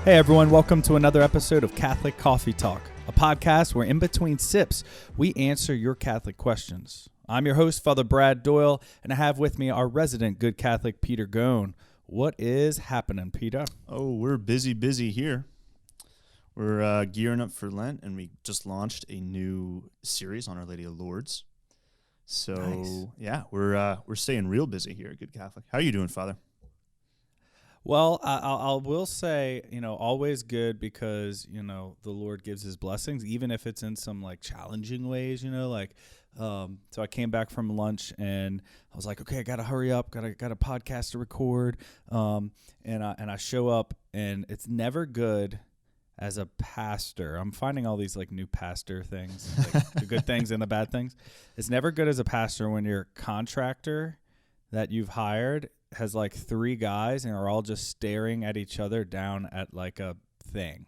Hey everyone, welcome to another episode of Catholic Coffee Talk, a podcast where in between sips, we answer your Catholic questions. I'm your host, Father Brad Doyle, and I have with me our resident good Catholic, Peter Goen. What is happening, Peter? Oh, we're busy here. We're gearing up for Lent, and we just launched a new series on Our Lady of Lourdes. So, nice. Yeah, we're staying real busy here at Good Catholic. How are you doing, Father? Well, I will say, always good because, the Lord gives his blessings, even if it's in some challenging ways, so I came back from lunch and I was like, okay, I got to hurry up. Got a podcast to record. And I show up and it's never good as a pastor. I'm finding all these new pastor things, the good things and the bad things. It's never good as a pastor when your contractor that you've hired has 3 guys and are all just staring at each other down at a thing.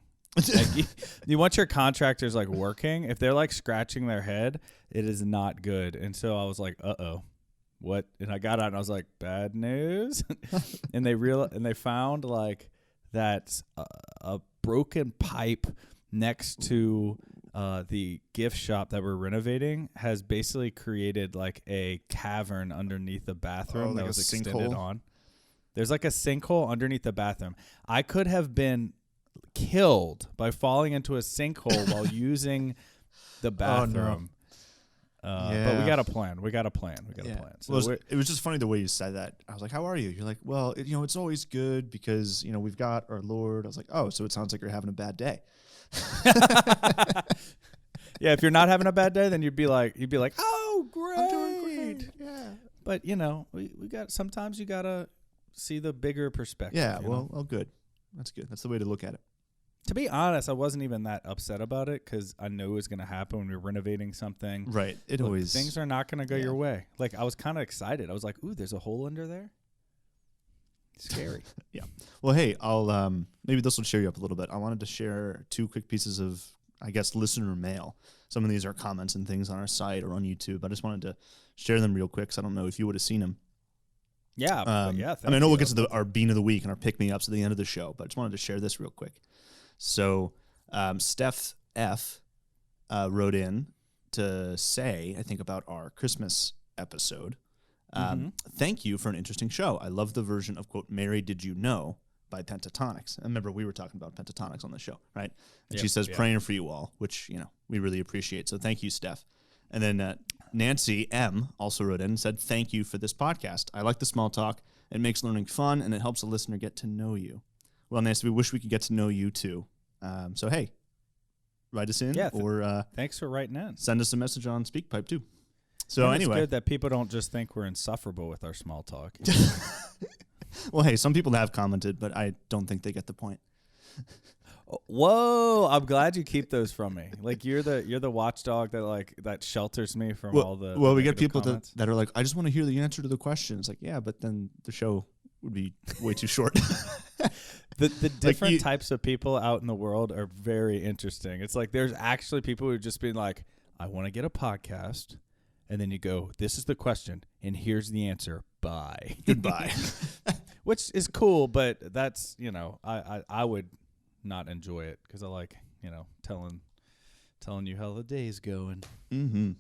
You want your contractors working. If they're scratching their head, it is not good. And so I was like, uh-oh, what? And I got out and I was like, bad news. And they found that a broken pipe next to the gift shop that we're renovating has basically created a cavern underneath the bathroom that was extended on. There's a sinkhole underneath the bathroom. I could have been killed by falling into a sinkhole while using the bathroom. Oh, no. But we got a plan. So well, it was just funny the way you said that. I was like, how are you? You're like, well, it's always good because, we've got our Lord. I was like, oh, so it sounds like you're having a bad day. Yeah, if you're not having a bad day, then you'd be like, oh, great. I'm doing great. Yeah. But, we got, sometimes you got to see the bigger perspective. Yeah, well, good. That's good. That's the way to look at it. To be honest, I wasn't even that upset about it because I knew it was going to happen when we were renovating something. Right. Things are not going to go your way. I was kind of excited. I was like, ooh, there's a hole under there. Scary. Yeah. Well, hey, I'll maybe this will cheer you up a little bit. I wanted to share 2 quick pieces of, I guess, listener mail. Some of these are comments and things on our site or on YouTube. I just wanted to share them real quick because I don't know if you would have seen them. Yeah. I know we'll get to our Bean of the Week and our pick-me-ups at the end of the show, but I just wanted to share this real quick. So Steph F. wrote in to say, I think, about our Christmas episode. Thank you for an interesting show. I love the version of, quote, Mary, Did You Know? By Pentatonics. I remember we were talking about Pentatonics on the show, right? And she says, praying for you all, which, we really appreciate. So thank you, Steph. And then Nancy M. also wrote in and said, thank you for this podcast. I like the small talk. It makes learning fun, and it helps a listener get to know you. Well, Nancy, we wish we could get to know you, too. So, hey, write us in or thanks for writing in. Send us a message on SpeakPipe, too. So, anyway. It's good that people don't just think we're insufferable with our small talk. Well, hey, some people have commented, but I don't think they get the point. Whoa! I'm glad you keep those from me. You're the watchdog that shelters me from all the. Well, we get people that are like, I just want to hear the answer to the question. It's like, yeah, but then the show would be way too short. The different types of people out in the world are very interesting. It's there's actually people who just been like, I want to get a podcast. And then you go, this is the question, and here's the answer. Bye. Goodbye. Which is cool, but that's, I would not enjoy it because I like, telling you how the day's going. Mm-hmm.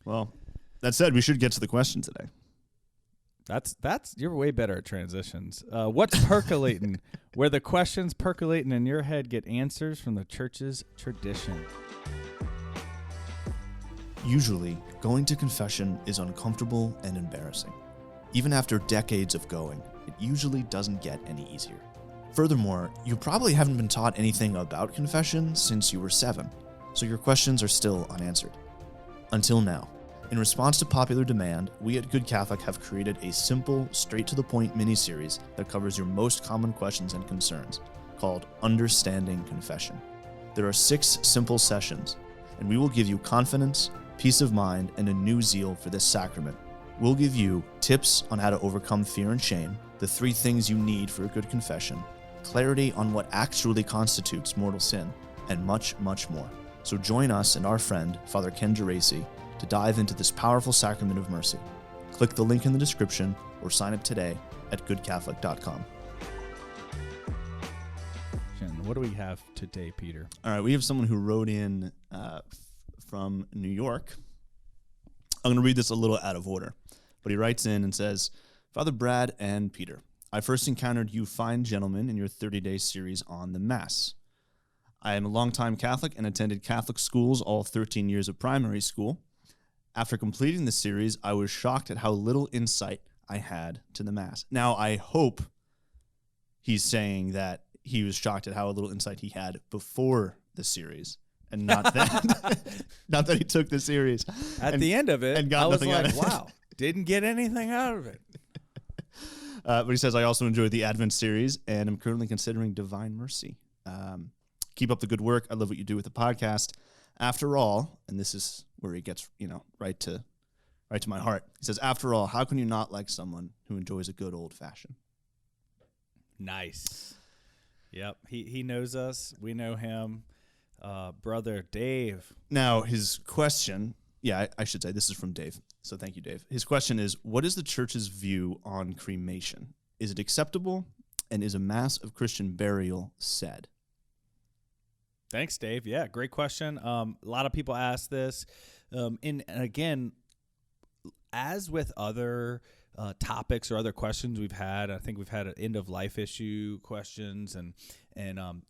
Well, that said, we should get to the question today. That's you're way better at transitions. What's percolating? Where the questions percolating in your head get answers from the church's tradition. Usually, going to confession is uncomfortable and embarrassing. Even after decades of going, it usually doesn't get any easier. Furthermore, you probably haven't been taught anything about confession since you were 7, so your questions are still unanswered. Until now. In response to popular demand, we at Good Catholic have created a simple, straight-to-the-point mini-series that covers your most common questions and concerns, called Understanding Confession. There are 6 simple sessions, and we will give you confidence, peace of mind, and a new zeal for this sacrament. We'll give you tips on how to overcome fear and shame, the 3 things you need for a good confession, clarity on what actually constitutes mortal sin, and much, much more. So join us and our friend, Father Ken Geraci, to dive into this powerful sacrament of mercy. Click the link in the description or sign up today at goodcatholic.com. question. What do we have today, Peter? All right, we have someone who wrote in from New York. I'm going to read this a little out of order, but he writes in and says, Father Brad and Peter, I first encountered you fine gentlemen in your 30-day series on the Mass. I am a longtime Catholic and attended Catholic schools all 13 years of primary school. After completing the series, I was shocked at how little insight I had to the Mass. Now, I hope he's saying that he was shocked at how little insight he had before the series, and not that not that he took the series. At the end of it, and got I was nothing out like, of it. wow, didn't get anything out of it. But he says, I also enjoyed the Advent series, and I'm currently considering Divine Mercy. Keep up the good work. I love what you do with the podcast. After all, and this is where he gets, right to my heart. He says, after all, how can you not like someone who enjoys a good old fashioned? Nice. Yep. He knows us. We know him. Brother Dave. Now, his question, I should say this is from Dave. So thank you, Dave. His question is, what is the church's view on cremation? Is it acceptable? And is a mass of Christian burial said? Thanks, Dave. Yeah, great question. A lot of people ask this. And again, as with other topics or other questions we've had, I think we've had an end-of-life issue questions, and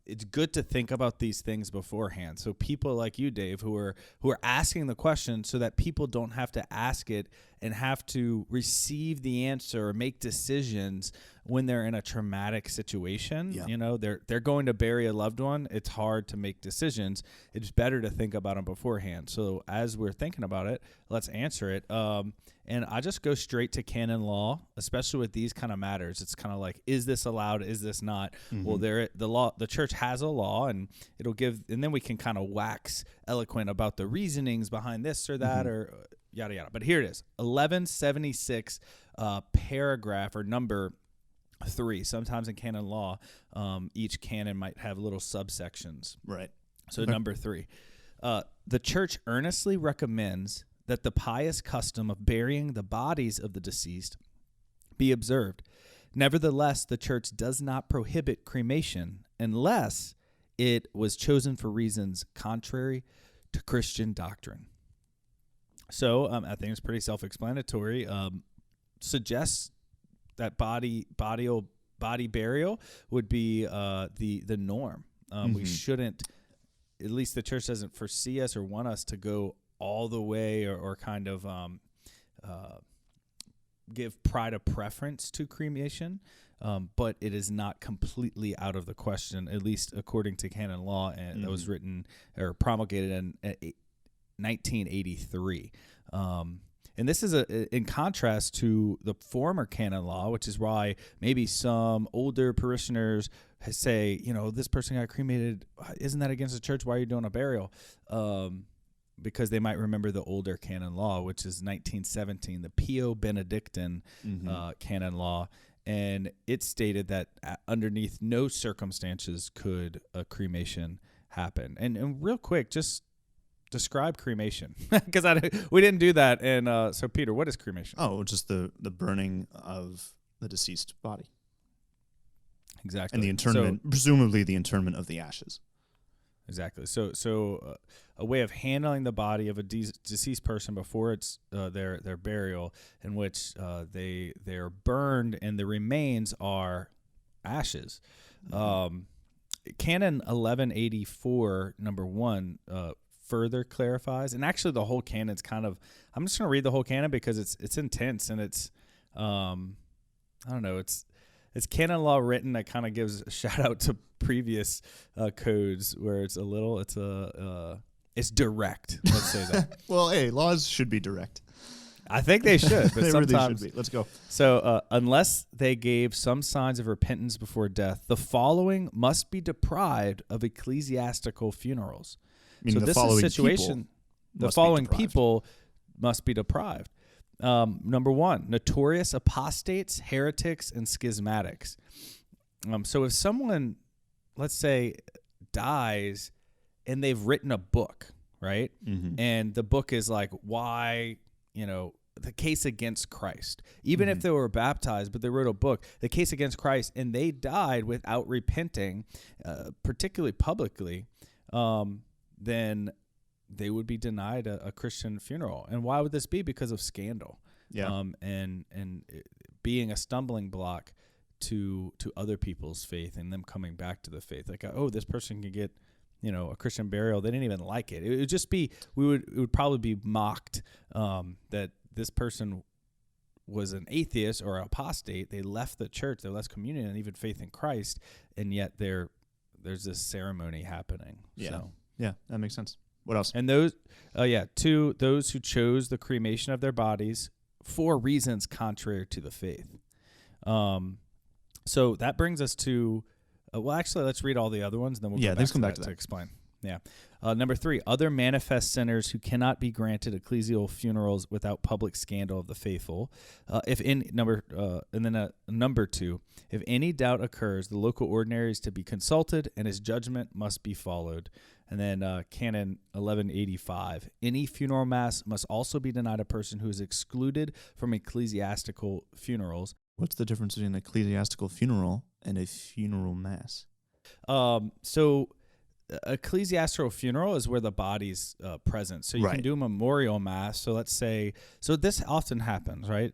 it's good to think about these things beforehand. So people like you, Dave, who are asking the question, so that people don't have to ask it and have to receive the answer or make decisions when they're in a traumatic situation. Yeah. They're going to bury a loved one. It's hard to make decisions. It's better to think about them beforehand. So as we're thinking about it, let's answer it. And I just go straight to canon law, especially with these kind of matters. It's kind of like, is this allowed? Is this not? Mm-hmm. Well, the church has a law, and it'll give, and then we can kind of wax eloquent about the reasonings behind this or that, or yada yada. But here it is, 1176, paragraph or number 3. Sometimes in canon law, each canon might have little subsections. Right. So number 3, the church earnestly recommends that the pious custom of burying the bodies of the deceased be observed. Nevertheless, the church does not prohibit cremation unless it was chosen for reasons contrary to Christian doctrine. So I think it's pretty self-explanatory. Suggests that body burial would be the norm. We shouldn't, at least the church doesn't foresee us or want us to go all the way or kind of give pride of preference to cremation, but it is not completely out of the question, at least according to canon law, and that was written or promulgated in 1983. And this is in contrast to the former canon law, which is why maybe some older parishioners say, this person got cremated. Isn't that against the church? Why are you doing a burial? Because they might remember the older canon law, which is 1917, the Pio Benedictine canon law. And it stated that underneath no circumstances could a cremation happen. And real quick, just describe cremation, because we didn't do that. And so, Peter, what is cremation? Oh, just the burning of the deceased body. Exactly. And the internment, presumably the internment of the ashes. Exactly. So a way of handling the body of a deceased person before it's their burial, in which they're burned and the remains are ashes. Canon 1184 number 1 further clarifies, and actually the whole canon's kind of, I'm just going to read the whole canon because it's intense, and it's I don't know, it's canon law written that kind of gives a shout out to previous codes where it's direct. Let's say that. Well, hey, laws should be direct. I think they should, but they sometimes really should be. Let's go. So, unless they gave some signs of repentance before death, the following must be deprived of ecclesiastical funerals. Meaning so the this following is situation. The following people must be deprived. Number 1, notorious apostates, heretics, and schismatics. So if someone, let's say, dies and they've written a book, right? Mm-hmm. And the book is like why, the case against Christ. Even if they were baptized, but they wrote a book, the case against Christ, and they died without repenting, particularly publicly, then they would be denied a Christian funeral. And why would this be? Because of scandal. Yeah. And it being a stumbling block to other people's faith and them coming back to the faith. Like, oh, this person can get, a Christian burial. They didn't even like it. It would just be, it would probably be mocked that this person was an atheist or apostate. They left the church, they left communion and even faith in Christ, and yet there's this ceremony happening. Yeah. So. Yeah, that makes sense. What else? And those who chose the cremation of their bodies for reasons contrary to the faith. So that brings us to, actually, let's read all the other ones, and then we'll come back to that to explain. Yeah. Number 3, other manifest sinners who cannot be granted ecclesial funerals without public scandal of the faithful. Number 2, if any doubt occurs, the local ordinary is to be consulted, and his judgment must be followed. And then Canon 1185, any funeral mass must also be denied a person who is excluded from ecclesiastical funerals. What's the difference between an ecclesiastical funeral and a funeral mass? So ecclesiastical funeral is where the body's present. So you can do a memorial mass. So let's say, this often happens, right?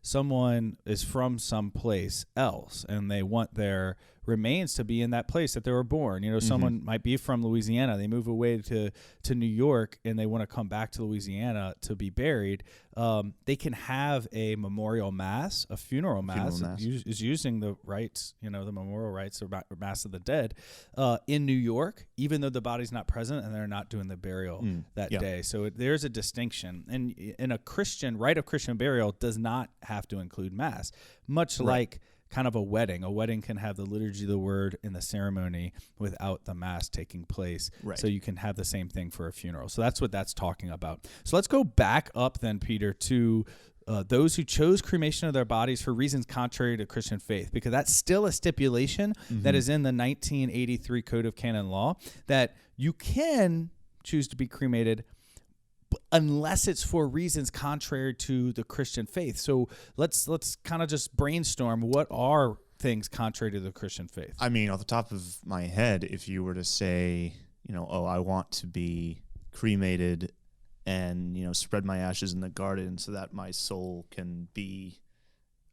Someone is from someplace else and they want their remains to be in that place that they were born. Someone might be from Louisiana. They move away to New York and they want to come back to Louisiana to be buried. They can have a memorial mass, a funeral mass. Is using the rites, the memorial rites or mass of the dead in New York, even though the body's not present and they're not doing the burial that day. So there's a distinction. And in a Christian, rite of Christian burial does not have to include mass, much like kind of a wedding. A wedding can have the liturgy of the word in the ceremony without the mass taking place. Right. So you can have the same thing for a funeral. So that's what that's talking about. So let's go back up then, Peter, to those who chose cremation of their bodies for reasons contrary to Christian faith, because that's still a stipulation that is in the 1983 Code of Canon Law, that you can choose to be cremated unless it's for reasons contrary to the Christian faith. So let's kind of just brainstorm, what are things contrary to the Christian faith? I mean, off the top of my head, if you were to say, I want to be cremated and, spread my ashes in the garden so that my soul can be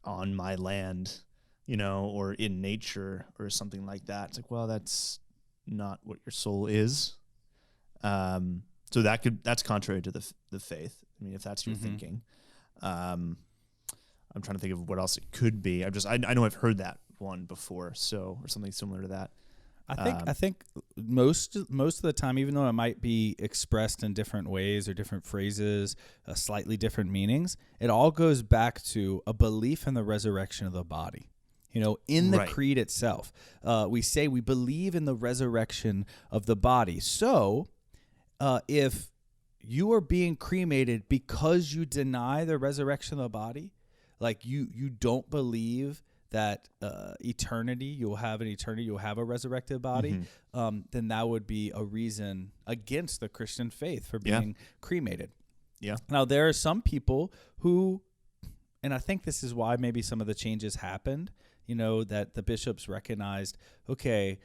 on my land, or in nature or something like that. It's like, well, that's not what your soul is. So that's contrary to the faith. I mean, if that's your thinking, I'm trying to think of what else it could be. I know I've heard that one before, or something similar to that. I think most of the time, even though it might be expressed in different ways or different phrases, slightly different meanings, it all goes back to a belief in the resurrection of the body. In the creed itself, we say we believe in the resurrection of the body. So if you are being cremated because you deny the resurrection of the body, like you don't believe that you'll have a resurrected body, then that would be a reason against the Christian faith for being cremated. Yeah. Now, there are some people who, and I think this is why maybe some of the changes happened, that the bishops recognized, okay,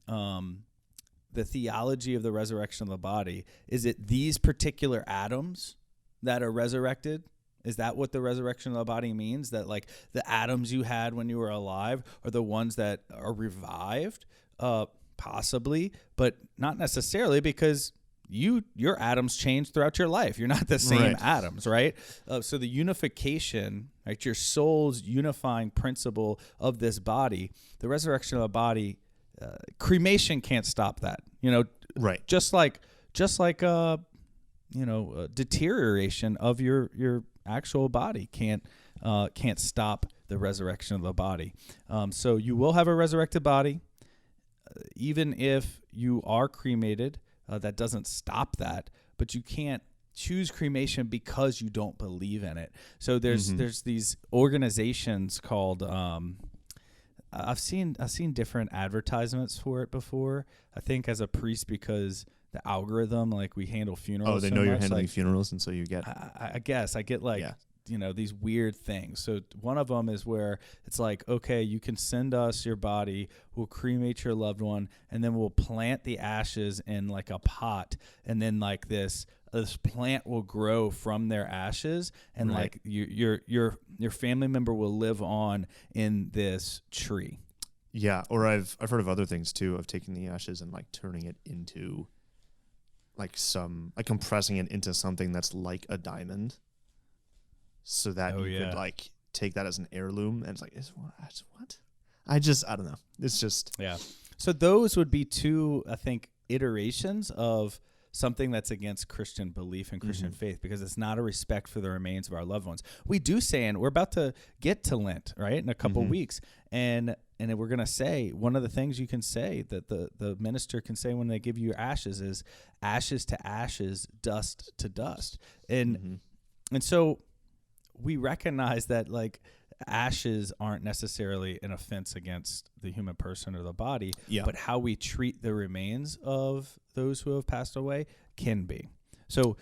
the theology of the resurrection of the body, is it these particular atoms that are resurrected? Is that what the resurrection of the body means? That like the atoms you had when you were alive are the ones that are revived? Possibly, but not necessarily, because your atoms change throughout your life. You're not the same atoms, right? So the unification, right, your soul's unifying principle of this body, the resurrection of the body, cremation can't stop that. Just like deterioration of your actual body can't stop the resurrection of the body. So you will have a resurrected body, even if you are cremated. That doesn't stop that, but you can't choose cremation because you don't believe in it. So there's these organizations called. I've seen different advertisements for it before. I think as a priest, because the algorithm, like we handle funerals. Oh, they so know you're much, handling like, funerals, and so you get. I guess I get like, these weird things. So one of them is where it's like, okay, you can send us your body, we'll cremate your loved one, and then we'll plant the ashes in like a pot, and then like this plant will grow from their ashes, and like your family member will live on in this tree. Yeah, or I've heard of other things too, of taking the ashes and like turning it into like compressing it into something that's like a diamond, so that you could like take that as an heirloom. And it's like, what? I don't know. It's just So those would be two, I think, iterations of something that's against Christian belief and Christian faith, because it's not a respect for the remains of our loved ones. We do say, and we're about to get to Lent, right, in a couple weeks, and we're going to say, one of the things you can say that the minister can say when they give you your ashes is ashes to ashes, dust to dust. And so we recognize that like ashes aren't necessarily an offense against the human person or the body, but how we treat the remains of those who have passed away can be. So,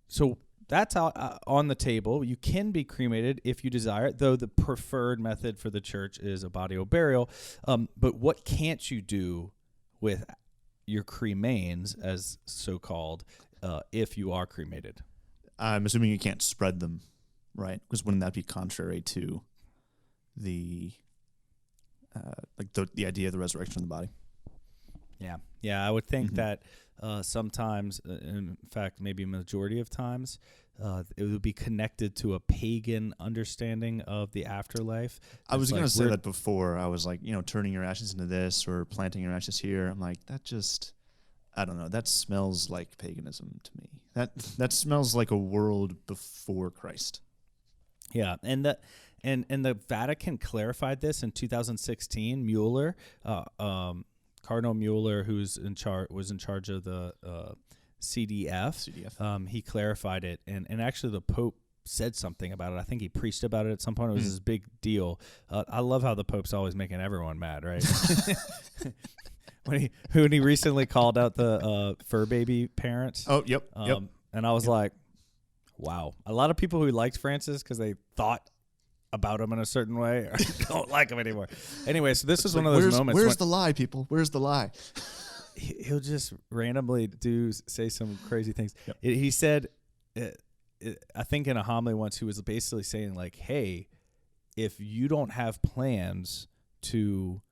so that's on the table. You can be cremated if you desire it, though the preferred method for the church is a body burial. But what can't you do with your cremains, as so-called, if you are cremated? I'm assuming you can't spread them, right? Because wouldn't that be contrary to the the idea of the resurrection of the body? Yeah, I would think that sometimes, in fact, maybe a majority of times, it would be connected to a pagan understanding of the afterlife. I was going to say that before. I was like, turning your ashes into this or planting your ashes here. I'm like, that just, I don't know. That smells like paganism to me. That smells like a world before Christ. Yeah, and the Vatican clarified this in 2016. Mueller, Cardinal Mueller, was in charge of the CDF. He clarified it, and actually the Pope said something about it. I think he preached about it at some point. It was this big deal. I love how the Pope's always making everyone mad, right? when he recently called out the fur baby parents. Oh, yep. And I was like, wow. A lot of people who liked Francis because they thought about him in a certain way don't like him anymore. Anyway, so this is one of those moments. Where's the lie, people? Where's the lie? He'll just randomly say some crazy things. He said, I think in a homily once, he was basically saying like, hey, if you don't have plans to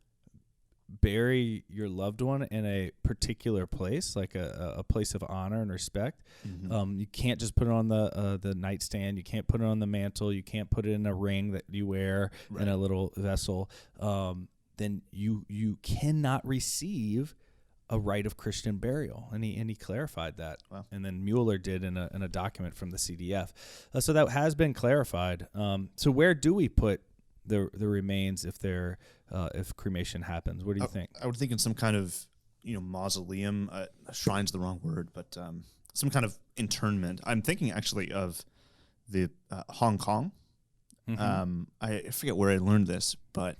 bury your loved one in a particular place, like a place of honor and respect, you can't just put it on the nightstand. You can't put it on the mantle. You can't put it in a ring that you wear in a little vessel. Then you cannot receive a rite of Christian burial, and he clarified that. Wow. And then Mueller did in a document from the CDF. So that has been clarified. So where do we put the remains if cremation happens? What do you think? I would think in some kind of mausoleum. Shrine's the wrong word, but some kind of internment. I'm thinking actually of the Hong Kong. I forget where I learned this, but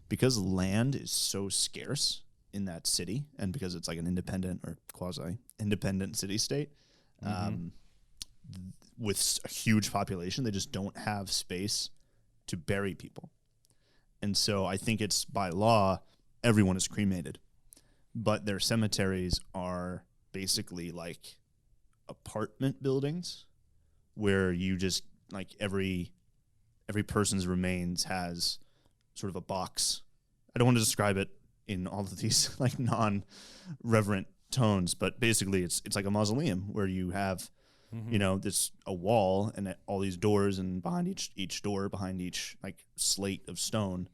because land is so scarce in that city, and because it's like an independent or quasi-independent city-state, with a huge population, they just don't have space to bury people. And so I think it's by law, everyone is cremated. But their cemeteries are basically like apartment buildings where you just, like, every person's remains has sort of a box. I don't want to describe it in all of these like non-reverent tones, but basically it's like a mausoleum where you have this a wall and all these doors, and behind each door, behind each like slate of stone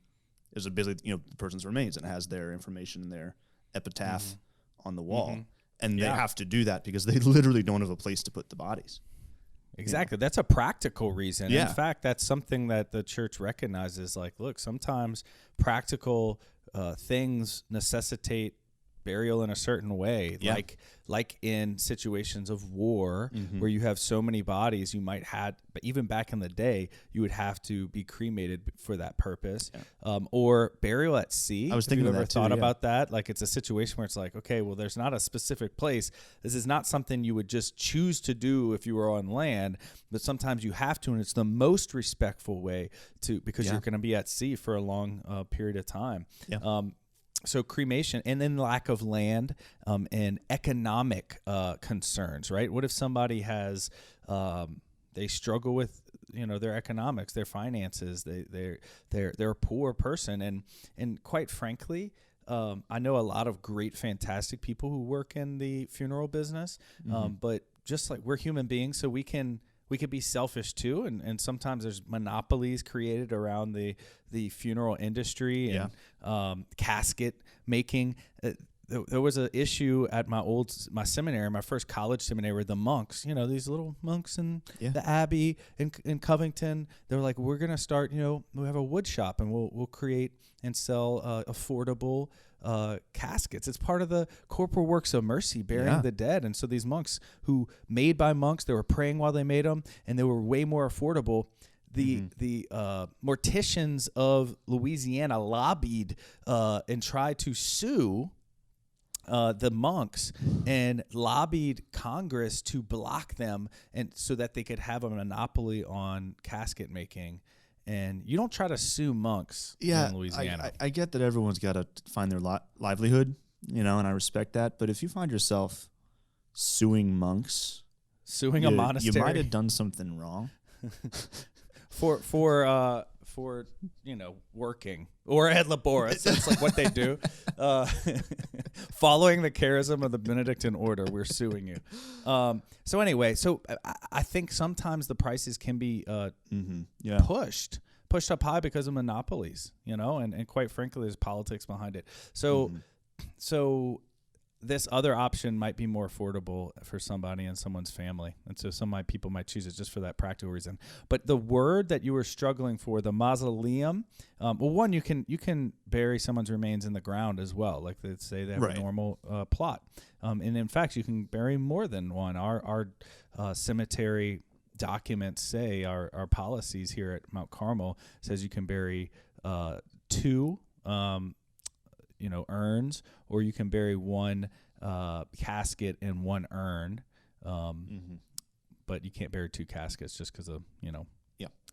is basically the person's remains, and it has their information and their epitaph on the wall. And they have to do that because they literally don't have a place to put the bodies. Exactly. That's a practical reason. In fact, that's something that the church recognizes. Like, look, sometimes practical things necessitate burial in a certain way, like in situations of war where you have so many bodies, you might have, but even back in the day, you would have to be cremated for that purpose, or burial at sea. I was thinking of that ever too, thought about that? Like it's a situation where it's like, okay, well, there's not a specific place. This is not something you would just choose to do if you were on land, but sometimes you have to, and it's the most respectful way to, because you're going to be at sea for a long period of time. So cremation, and then lack of land and economic concerns, right? What if somebody has, they struggle with, their economics, their finances, they're a poor person, and quite frankly, I know a lot of great, fantastic people who work in the funeral business, but just like we're human beings, so we could be selfish too, and sometimes there's monopolies created around the funeral industry and casket making. There was an issue at my seminary, my first college seminary, where the monks, these little monks in the Abbey in Covington, they were like, we're gonna start, we have a wood shop and we'll create and sell affordable caskets. It's part of the corporal works of mercy, burying the dead. And so these monks who made by monks, they were praying while they made them, and they were way more affordable. The morticians of Louisiana lobbied and tried to sue the monks and lobbied Congress to block them, and so that they could have a monopoly on casket making. And you don't try to sue monks in Louisiana. I get that everyone's got to find their livelihood, and I respect that. But if you find yourself suing monks, suing a monastery, you might have done something wrong. for working or ad laboris. That's like what they do. Following the charism of the Benedictine order, we're suing you. So anyway, I think sometimes the prices can be pushed up high because of monopolies, and quite frankly, there's politics behind it. So this other option might be more affordable for somebody in someone's family. And so people might choose it just for that practical reason. But the word that you were struggling for, the mausoleum, one, you can bury someone's remains in the ground as well. Like they say they have a normal plot. And in fact, you can bury more than one. Our cemetery documents say, our policies here at Mount Carmel says you can bury two urns, or you can bury one casket in one urn, but you can't bury two caskets just because of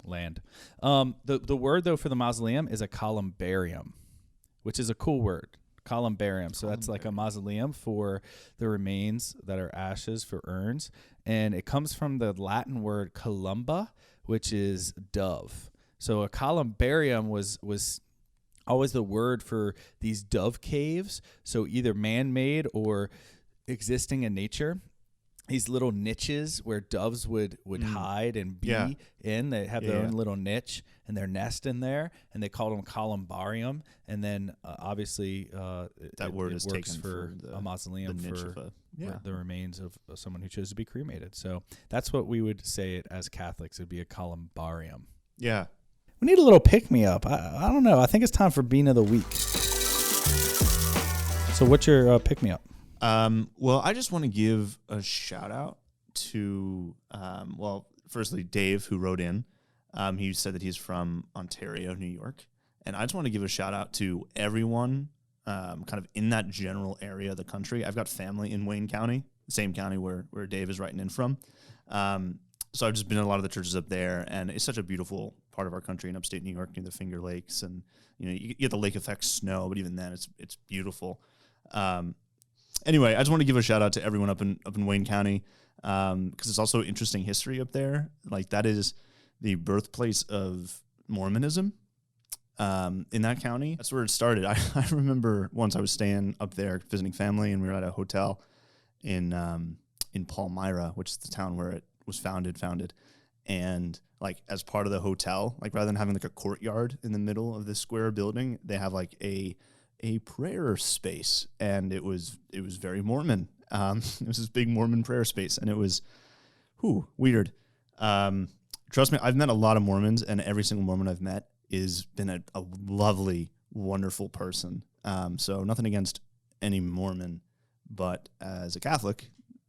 land. The word though for the mausoleum is a columbarium, which is a cool word. Columbarium. So that's like a mausoleum for the remains that are ashes for urns, and it comes from the Latin word columba, which is dove. So a columbarium was always the word for these dove caves, so either man-made or existing in nature. These little niches where doves would hide and be in. They have their own little niche and their nest in there, and they called them columbarium. And then obviously that word is works taken for a mausoleum for the remains of someone who chose to be cremated. So that's what we would say it as Catholics. It would be a columbarium. Yeah. We need a little pick-me-up. I don't know. I think it's time for Bean of the Week. So what's your pick-me-up? Well, I just want to give a shout-out to, firstly, Dave, who wrote in. He said that he's from Ontario, New York. And I just want to give a shout-out to everyone kind of in that general area of the country. I've got family in Wayne County, the same county where Dave is writing in from. So I've just been in a lot of the churches up there, and it's such a beautiful part of our country in upstate New York near the Finger Lakes, and you get the lake effect snow, but even then it's beautiful. Anyway, I just want to give a shout out to everyone up in Wayne County because it's also interesting history up there. Like that is the birthplace of Mormonism in that county. That's where it started. I remember once I was staying up there visiting family, and we were at a hotel in Palmyra, which is the town where it was founded, and like as part of the hotel, like rather than having like a courtyard in the middle of this square building, they have like a prayer space, and it was very Mormon. It was this big Mormon prayer space, and it was weird. Trust me, I've met a lot of Mormons, and every single Mormon I've met has been a lovely, wonderful person. So nothing against any Mormon, but as a Catholic,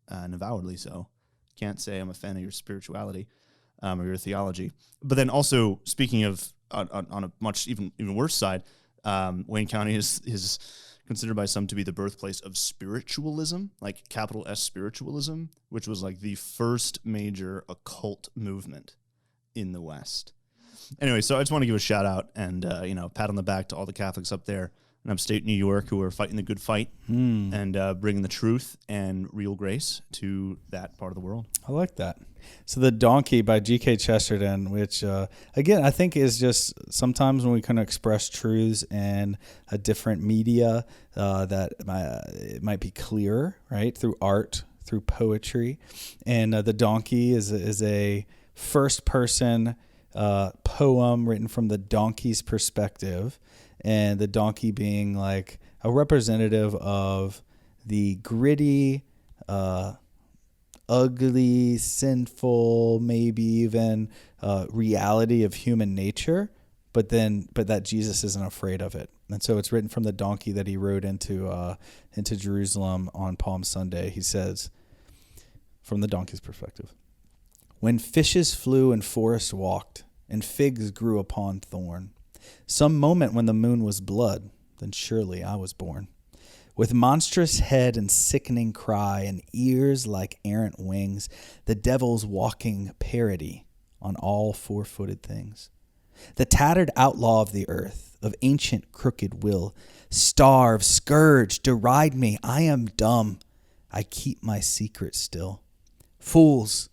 and avowedly so, can't say I'm a fan of your spirituality or your theology. But then also, speaking of on a much even worse side, Wayne County is considered by some to be the birthplace of spiritualism, like capital S spiritualism, which was like the first major occult movement in the West. Anyway, so I just want to give a shout out and pat on the back to all the Catholics up there in upstate New York who are fighting the good fight and bringing the truth and real grace to that part of the world. I like that. So The Donkey by Gk Chesterton, which, again, I think is just sometimes when we kind of express truths in a different media that it might be clearer, right, through art, through poetry. And The Donkey is a first-person poem written from the donkey's perspective, and the donkey being like a representative of the gritty, ugly, sinful, maybe even reality of human nature, but that Jesus isn't afraid of it. And so it's written from the donkey that he rode into Jerusalem on Palm Sunday. He says, from the donkey's perspective, "When fishes flew and forests walked, and figs grew upon thorn, some moment when the moon was blood, then surely I was born. With monstrous head and sickening cry, and ears like errant wings, the devil's walking parody on all four-footed things. The tattered outlaw of the earth, of ancient crooked will, starve, scourge, deride me, I am dumb, I keep my secret still. Fools,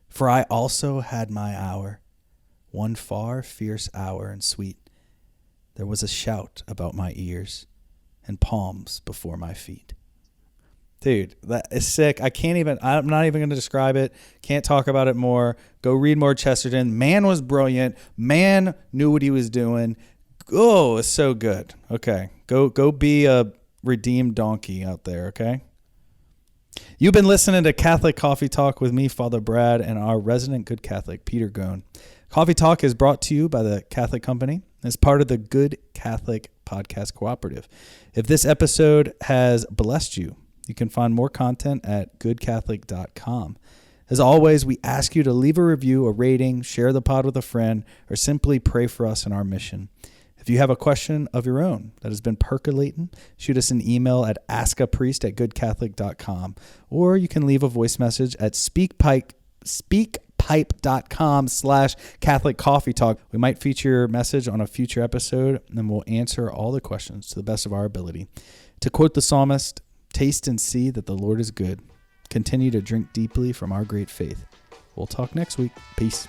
for I also had my hour, one far fierce hour and sweet. There was a shout about my ears and palms before my feet." Dude, that is sick. I'm not even going to describe it. Can't talk about it more. Go read more Chesterton. Man was brilliant. Man knew what he was doing. Oh, it's so good. Okay. Go be a redeemed donkey out there, okay? You've been listening to Catholic Coffee Talk with me, Father Brad, and our resident good Catholic, Peter Goen. Coffee Talk is brought to you by the Catholic Company as part of the Good Catholic Podcast Cooperative. If this episode has blessed you, you can find more content at goodcatholic.com. As always, we ask you to leave a review, a rating, share the pod with a friend, or simply pray for us in our mission. If you have a question of your own that has been percolating, shoot us an email at askapriest@goodcatholic.com, or you can leave a voice message at speakpipe.com/Catholic Coffee Talk. We might feature your message on a future episode, and we'll answer all the questions to the best of our ability. To quote the psalmist, "Taste and see that the Lord is good. Continue to drink deeply from our great faith." We'll talk next week. Peace.